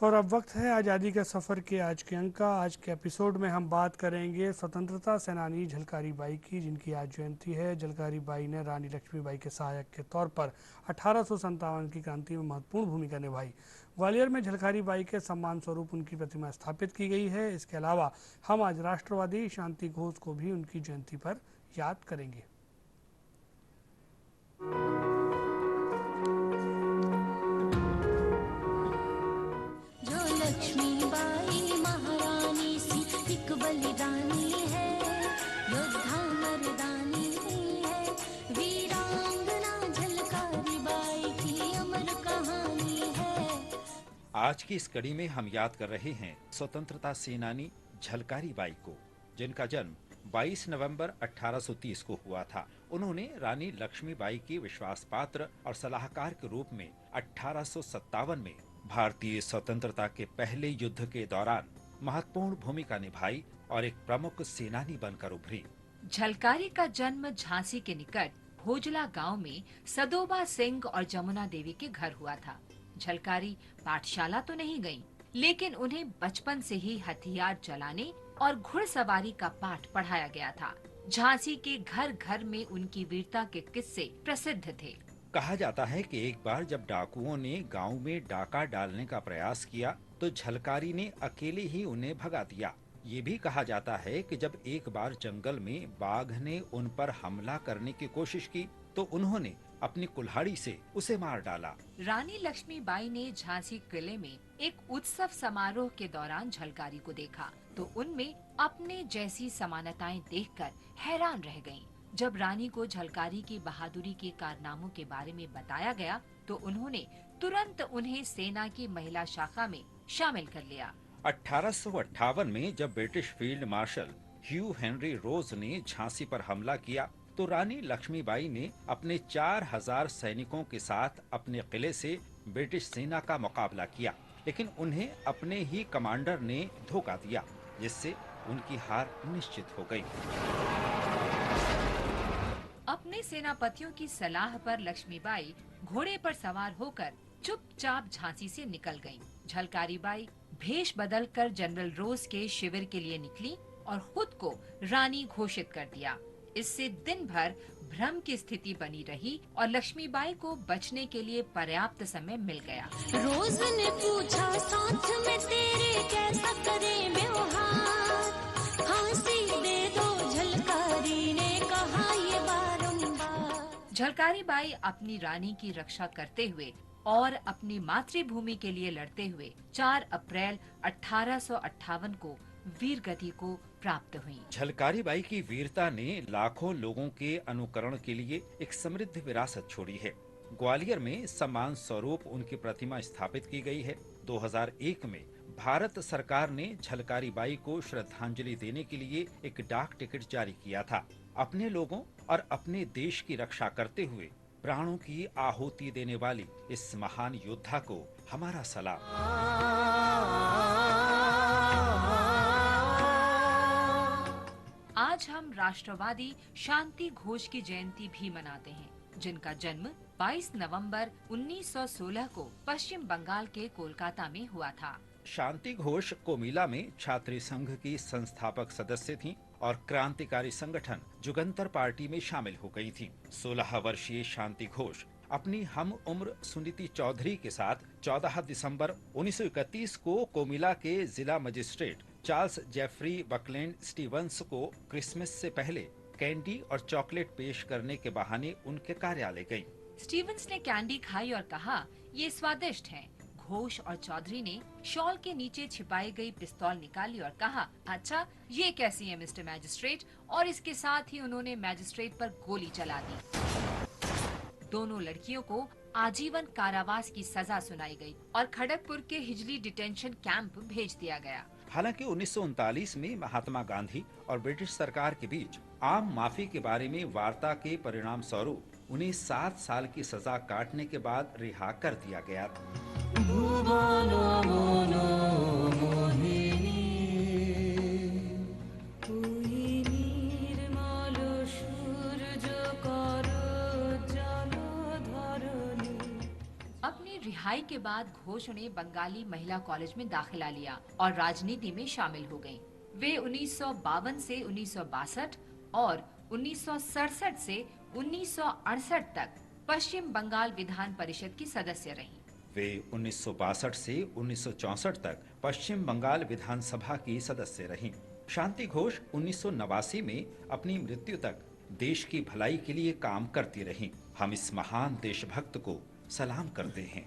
और अब वक्त है आज़ादी का सफ़र के आज के अंक का। आज के एपिसोड में हम बात करेंगे स्वतंत्रता सेनानी झलकारी बाई की, जिनकी आज जयंती है। झलकारी बाई ने रानी लक्ष्मीबाई के सहायक के तौर पर 1857 की क्रांति में महत्वपूर्ण भूमिका निभाई। ग्वालियर में झलकारी बाई के सम्मान स्वरूप उनकी प्रतिमा स्थापित की गई है। इसके अलावा हम आज राष्ट्रवादी शांति घोष को भी उनकी जयंती पर याद करेंगे। जो लक्ष्मीबाई महारानी सी एक बलिदानी है, योद्धा मर्दानी है, वीरांगना झलकारी बाई की अमर कहानी है। आज की इस कड़ी में हम याद कर रहे हैं स्वतंत्रता सेनानी झलकारी बाई को, जिनका जन्म 22 नवंबर 1830 को हुआ था। उन्होंने रानी लक्ष्मीबाई की विश्वास पात्र और सलाहकार के रूप में 1857 में भारतीय स्वतंत्रता के पहले युद्ध के दौरान महत्वपूर्ण भूमिका निभाई और एक प्रमुख सेनानी बनकर उभरी। झलकारी का जन्म झांसी के निकट भोजला गांव में सदोबा सिंह और जमुना देवी के घर हुआ था। झलकारी पाठशाला तो नहीं गईं, लेकिन उन्हें बचपन से ही हथियार चलाने और घुड़सवारी का पाठ पढ़ाया गया था। झांसी के घर घर में उनकी वीरता के किस्से प्रसिद्ध थे। कहा जाता है कि एक बार जब डाकुओं ने गांव में डाका डालने का प्रयास किया तो झलकारी ने अकेले ही उन्हें भगा दिया। ये भी कहा जाता है कि जब एक बार जंगल में बाघ ने उन पर हमला करने की कोशिश की तो उन्होंने अपनी कुल्हाड़ी से उसे मार डाला। रानी लक्ष्मीबाई ने झांसी किले में एक उत्सव समारोह के दौरान झलकारी को देखा तो उनमें अपने जैसी समानताएं देखकर हैरान रह गईं। जब रानी को झलकारी की बहादुरी के कारनामों के बारे में बताया गया तो उन्होंने तुरंत उन्हें सेना की महिला शाखा में शामिल कर लिया। 1858 में जब ब्रिटिश फील्ड मार्शल ह्यू हेनरी रोज ने झांसी पर हमला किया तो रानी लक्ष्मीबाई ने अपने 4000 सैनिकों के साथ अपने किले से ब्रिटिश सेना का मुकाबला किया, लेकिन उन्हें अपने ही कमांडर ने धोखा दिया, जिससे उनकी हार निश्चित हो गई। अपने सेनापतियों की सलाह पर लक्ष्मीबाई घोड़े पर सवार होकर चुपचाप झांसी से निकल गईं। झलकारी बाई भेष बदलकर जनरल रोज के शिविर के लिए निकली और खुद को रानी घोषित कर दिया। इससे दिन भर भ्रम की स्थिति बनी रही और लक्ष्मीबाई को बचने के लिए पर्याप्त समय मिल गया। रोज ने पूछा साथ में तेरे कैसा करे व्यवहार, फांसी दे दो झलकारी ने कहा ये बारंबार। झलकारी बाई अपनी रानी की रक्षा करते हुए और अपनी मातृभूमि के लिए लड़ते हुए 4 अप्रैल 1858 को वीर गति को प्राप्त हुई। झलकारी बाई की वीरता ने लाखों लोगों के अनुकरण के लिए एक समृद्ध विरासत छोड़ी है। ग्वालियर में सम्मान स्वरूप उनकी प्रतिमा स्थापित की गई है। 2001 में भारत सरकार ने झलकारी बाई को श्रद्धांजलि देने के लिए एक डाक टिकट जारी किया था। अपने लोगों और अपने देश की रक्षा करते हुए प्राणों की आहुति देने वाली इस महान योद्धा को हमारा सलाम। आज हम राष्ट्रवादी शांति घोष की जयंती भी मनाते हैं, जिनका जन्म 22 नवंबर 1916 को पश्चिम बंगाल के कोलकाता में हुआ था। शांति घोष कोमिला में छात्री संघ की संस्थापक सदस्य थीं और क्रांतिकारी संगठन जुगंतर पार्टी में शामिल हो गई थीं। 16 वर्षीय शांति घोष अपनी हम उम्र सुनीति चौधरी के साथ 14 दिसंबर 1931 को कोमिला के जिला magistrate Charles Jeffrey Buckland Stevens को क्रिसमस से पहले कैंडी और चॉकलेट पेश करने के बहाने उनके कार्यालय गईं। स्टीवंस ने कैंडी खाई और कहा, ये स्वादिष्ट है। घोष और चौधरी ने शॉल के नीचे छिपाई गई पिस्तौल निकाली और कहा, अच्छा ये कैसी है मिस्टर मैजिस्ट्रेट, और इसके साथ ही उन्होंने मैजिस्ट्रेट पर गोली चला दी। दोनों लड़कियों को आजीवन कारावास की सजा सुनाई गई और खड़गपुर के हिजली डिटेंशन कैंप भेज दिया गया। हालांकि 1939 में महात्मा गांधी और ब्रिटिश सरकार के बीच आम माफी के बारे में वार्ता के परिणाम स्वरूप उन्हें 7 साल की सजा काटने के बाद रिहा कर दिया गया। पढ़ाई के बाद घोष ने बंगाली महिला कॉलेज में दाखिला लिया और राजनीति में शामिल हो गयीं। वे 1952 से 1962 और 1967 से 1968 तक पश्चिम बंगाल विधान परिषद की सदस्य रहीं। वे 1962 से 1964 तक पश्चिम बंगाल विधानसभा की सदस्य रहीं। शांति घोष 1989 में अपनी मृत्यु तक देश की भलाई के लिए काम करती रहीं। हम इस महान देशभक्त को सलाम करते हैं।